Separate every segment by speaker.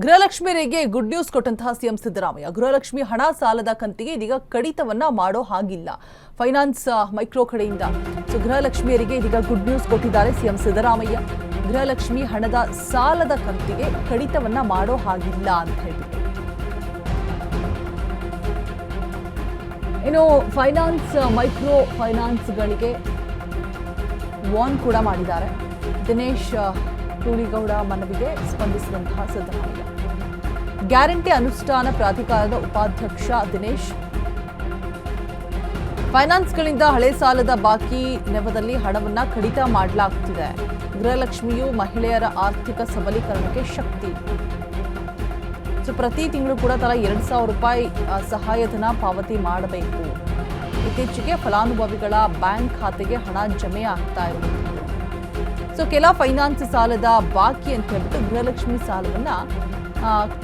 Speaker 1: ಗೃಹಲಕ್ಷ್ಮಿಯರಿಗೆ good news ಕೊಟ್ಟಂತಹ CM Siddaramaiah. Gruhalakshmi ಹಣ ಸಾಲದ ಕಂತಿಗೆ ಇದೀಗ ಕಡಿತವನ್ನ ಮಾಡೋ ಹಾಗಿಲ್ಲ. ಫೈನಾನ್ಸ್ ಮೈಕ್ರೋ ಕಡೆಯಿಂದ ಗೃಹಲಕ್ಷ್ಮಿಯರಿಗೆ ಇದೀಗ ಗುಡ್ ನ್ಯೂಸ್ ಕೊಟ್ಟಿದ್ದಾರೆ ಸಿಎಂ ಸಿದ್ದರಾಮಯ್ಯ. ಗೃಹಲಕ್ಷ್ಮಿ ಹಣದ ಸಾಲದ ಕಂತಿಗೆ ಕಡಿತವನ್ನ ಮಾಡೋ ಹಾಗಿಲ್ಲ ಅಂತ ಹೇಳ್ಬಿಟ್ಟು ಇನ್ನು ಫೈನಾನ್ಸ್ ಮೈಕ್ರೋ ಫೈನಾನ್ಸ್ಗಳಿಗೆ ವಾರ್ನ್ ಕೂಡ ಮಾಡಿದ್ದಾರೆ. ದಿನೇಶ್ ಗೂಳಿಗೌಡ ಮನವಿಗೆ ಸ್ಪಂದಿಸಿದಂತಹ ಸಿದ್ದರಾಮಯ್ಯ. ಗ್ಯಾರಂಟಿ ಅನುಷ್ಠಾನ ಪ್ರಾಧಿಕಾರದ ಉಪಾಧ್ಯಕ್ಷ ದಿನೇಶ್, ಫೈನಾನ್ಸ್ಗಳಿಂದ ಹಳೆ ಸಾಲದ ಬಾಕಿ ನೆಪದಲ್ಲಿ ಹಣವನ್ನ ಕಡಿತ ಮಾಡಲಾಗ್ತಿದೆ. ಗೃಹಲಕ್ಷ್ಮಿಯು ಮಹಿಳೆಯರ ಆರ್ಥಿಕ ಸಬಲೀಕರಣಕ್ಕೆ ಶಕ್ತಿ. ಪ್ರತಿ ತಿಂಗಳು ಕೂಡ ತಲಾ 2,000 ರೂಪಾಯಿ ಸಹಾಯಧನ ಪಾವತಿ ಮಾಡಬೇಕು. ಇತ್ತೀಚೆಗೆ ಫಲಾನುಭವಿಗಳ ಬ್ಯಾಂಕ್ ಖಾತೆಗೆ ಹಣ ಜಮೆ ಆಗ್ತಾ ಇರುವುದು. ಕೆಲ ಫೈನಾನ್ಸ್ ಸಾಲದ ಬಾಕಿ ಅಂತ ಹೇಳ್ಬಿಟ್ಟು ಗೃಹಲಕ್ಷ್ಮಿ ಸಾಲವನ್ನ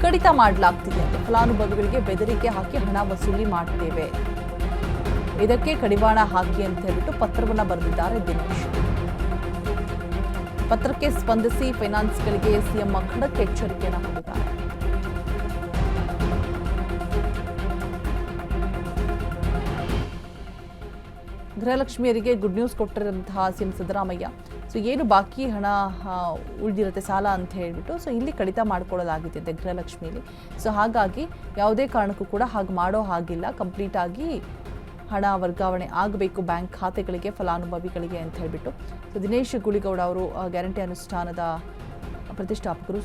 Speaker 1: ಕಡಿತ ಮಾಡಲಾಗ್ತಿದೆ ಅಂತ ಫಲಾನುಭವಿಗಳಿಗೆ ಬೆದರಿಕೆ ಹಾಕಿ ಹಣ ವಸೂಲಿ ಮಾಡ್ತೇವೆ, ಇದಕ್ಕೆ ಕಡಿವಾಣ ಹಾಕಿ ಅಂತ ಹೇಳ್ಬಿಟ್ಟು ಪತ್ರವನ್ನ ಬರೆದಿದ್ದಾರೆ ದಿನೇಶ್. ಪತ್ರಕ್ಕೆ ಸ್ಪಂದಿಸಿ ಫೈನಾನ್ಸ್ಗಳಿಗೆ ಸಿಎಂ ಖಡಕ್ ಎಚ್ಚರಿಕೆಯನ್ನು ಕೊಟ್ಟಿದ್ದಾರೆ. ಗೃಹಲಕ್ಷ್ಮಿಯರಿಗೆ ಗುಡ್ ನ್ಯೂಸ್ ಕೊಟ್ಟಿರುವಂತಹ ಸಿಎಂ ಸಿದ್ದರಾಮಯ್ಯ. ಏನು ಬಾಕಿ ಹಣ ಉಳಿದಿರುತ್ತೆ ಸಾಲ ಅಂತ ಹೇಳ್ಬಿಟ್ಟು ಇಲ್ಲಿ ಕಡಿತ ಮಾಡ್ಕೊಳ್ಳೋದಾಗಿದೆ ಗೃಹಲಕ್ಷ್ಮಿಯಲ್ಲಿ. ಹಾಗಾಗಿ ಯಾವುದೇ ಕಾರಣಕ್ಕೂ ಕೂಡ ಹಾಗೆ ಮಾಡೋ ಹಾಗಿಲ್ಲ. ಕಂಪ್ಲೀಟ್ ಆಗಿ ಹಣ ವರ್ಗಾವಣೆ ಆಗಬೇಕು ಬ್ಯಾಂಕ್ ಖಾತೆಗಳಿಗೆ, ಫಲಾನುಭವಿಗಳಿಗೆ ಅಂತ ಹೇಳ್ಬಿಟ್ಟು ದಿನೇಶ್ ಗೂಳಿಗೌಡ ಅವರು ಗ್ಯಾರಂಟಿ ಅನುಷ್ಠಾನದ ಪ್ರತಿಷ್ಠಾಪಕರು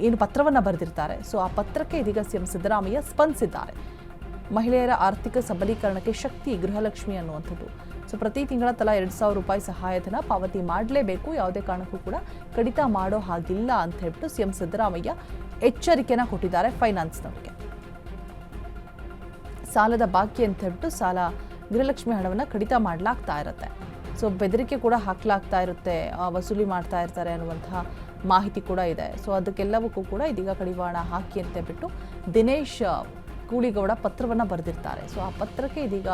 Speaker 1: ಏನು ಪತ್ರವನ್ನು ಬರೆದಿರ್ತಾರೆ. ಆ ಪತ್ರಕ್ಕೆ ಇದೀಗ ಸಿಎಂ ಸಿದ್ದರಾಮಯ್ಯ ಸ್ಪಂದಿಸಿದ್ದಾರೆ. ಮಹಿಳೆಯರ ಆರ್ಥಿಕ ಸಬಲೀಕರಣಕ್ಕೆ ಶಕ್ತಿ ಗೃಹಲಕ್ಷ್ಮಿ ಅನ್ನುವಂಥದ್ದು. ಪ್ರತಿ ತಿಂಗಳ ತಲಾ 2,000 ರೂಪಾಯಿ ಸಹಾಯಧನ ಪಾವತಿ ಮಾಡಲೇಬೇಕು, ಯಾವುದೇ ಕಾರಣಕ್ಕೂ ಕೂಡ ಕಡಿತ ಮಾಡೋ ಹಾಗಿಲ್ಲ ಅಂತ ಹೇಳ್ಬಿಟ್ಟು ಸಿಎಂ ಸಿದ್ದರಾಮಯ್ಯ ಎಚ್ಚರಿಕೆನ ಕೊಟ್ಟಿದ್ದಾರೆ ಫೈನಾನ್ಸ್ನವರಿಗೆ. ಸಾಲದ ಬಾಕಿ ಅಂತ ಹೇಳ್ಬಿಟ್ಟು ಗೃಹಲಕ್ಷ್ಮಿ ಹಣವನ್ನು ಕಡಿತ ಮಾಡಲಾಗ್ತಾ ಇರುತ್ತೆ. ಬೆದರಿಕೆ ಕೂಡ ಹಾಕಲಾಗ್ತಾ ಇರುತ್ತೆ, ವಸೂಲಿ ಮಾಡ್ತಾ ಇರ್ತಾರೆ ಅನ್ನುವಂತಹ ಮಾಹಿತಿ ಕೂಡ ಇದೆ. ಅದಕ್ಕೆಲ್ಲವಕ್ಕೂ ಕೂಡ ಇದೀಗ ಕಡಿವಾಣ ಹಾಕಿ ಅಂತ ಹೇಳ್ಬಿಟ್ಟು ದಿನೇಶ್ ಗೂಳಿಗೌಡ ಪತ್ರವನ್ನು ಬರೆದಿರ್ತಾರೆ. ಆ ಪತ್ರಕ್ಕೆ ಇದೀಗ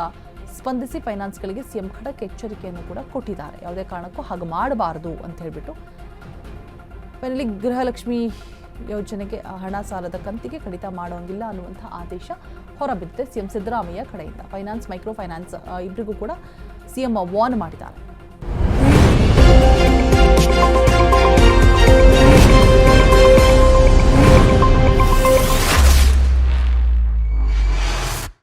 Speaker 1: ಸ್ಪಂದಿಸಿ ಫೈನಾನ್ಸ್ಗಳಿಗೆ ಸಿಎಂ ಖಡಕ್ ಎಚ್ಚರಿಕೆಯನ್ನು ಕೂಡ ಕೊಟ್ಟಿದ್ದಾರೆ. ಯಾವುದೇ ಕಾರಣಕ್ಕೂ ಹಾಗೆ ಮಾಡಬಾರದು ಅಂತ ಹೇಳ್ಬಿಟ್ಟು ಫೈನಲಿ ಗೃಹಲಕ್ಷ್ಮಿ ಯೋಜನೆಗೆ ಹಣ ಸಾಲದ ಕಂತಿಗೆ ಕಡಿತ ಮಾಡೋಂಗಿಲ್ಲ ಅನ್ನುವಂಥ ಆದೇಶ ಹೊರಬಿದ್ದಿದೆ ಸಿಎಂ ಸಿದ್ದರಾಮಯ್ಯ ಕಡೆಯಿಂದ. ಫೈನಾನ್ಸ್ ಮೈಕ್ರೋ ಫೈನಾನ್ಸ್ ಇಬ್ಬರಿಗೂ ಕೂಡ ಸಿಎಂ ವಾರ್ನ್ ಮಾಡಿದ್ದಾರೆ.